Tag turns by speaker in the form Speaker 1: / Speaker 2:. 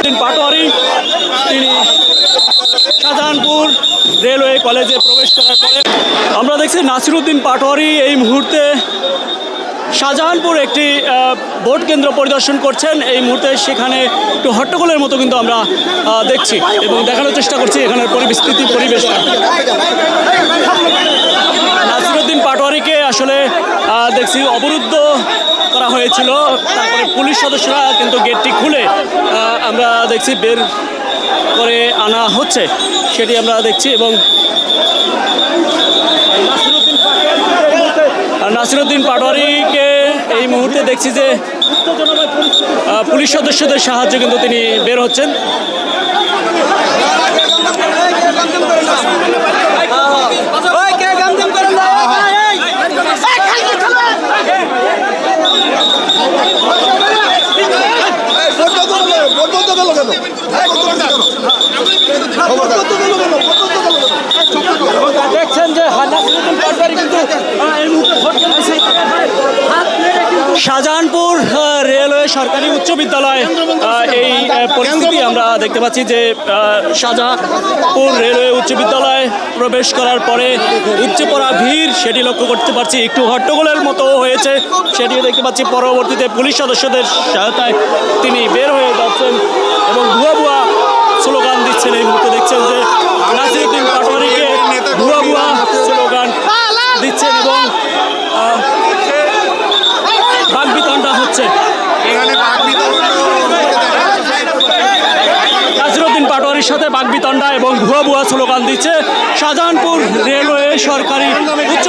Speaker 1: পাটোয়ারি তিনি শাহজাহানপুর রেলওয়ে কলেজে প্রবেশ করার পরে আমরা দেখছি নাসিরউদ্দিন পাটোয়ারি এই মুহূর্তে শাহজাহানপুর একটি ভোট কেন্দ্র পরিদর্শন করছেন। এই মুহূর্তে সেখানে একটু হট্টগোলের মতো কিন্তু আমরা দেখছি এবং দেখানোর চেষ্টা করছি এখানের পরিবেশ। নাসিরউদ্দিন পাটোয়ারিকে আসলে দেখছি অবরুদ্ধ করা হয়েছিল, তারপরে পুলিশ সদস্যরা কিন্তু গেটটি খুলে আমরা দেখছি বের করে আনা হচ্ছে, সেটি আমরা দেখছি। এবং নাসিরউদ্দিন পাটোয়ারিকে এই মুহূর্তে দেখছি যে পুলিশ সদস্যদের সাহায্যে কিন্তু তিনি বের হচ্ছেন। দেখছেন যে শাহজাহানপুর রেলওয়ে সরকারি উচ্চ বিদ্যালয় এই পরিস্থিতি আমরা দেখতে পাচ্ছি যে শাহজাহানপুর রেলওয়ে উচ্চ বিদ্যালয়ে প্রবেশ করার পরে উপচে পড়া ভিড় সেটি লক্ষ্য করতে পারছি, একটু হট্টগোলের মতো হয়েছে সেটিও দেখতে পাচ্ছি। পরবর্তীতে পুলিশ সদস্যদের সহায়তায় তিনি বের হয়ে যাচ্ছেন এবং ভুয়া ভুয়া স্লোগান দিচ্ছেন। এই মুহূর্তে দেখছেন যে নাসিরউদ্দিন পাটোয়ারিকে ভুয়া ভুয়া স্লোগান দিচ্ছেন এবং বাকবিতণ্ডা হচ্ছে। নাসিরউদ্দিন পাটোয়ারির সাথে বাকবিতণ্ডা এবং ভুয়া ভুয়া স্লোগান দিচ্ছে শাহজাহানপুর রেলওয়ে সরকারি উচ্চ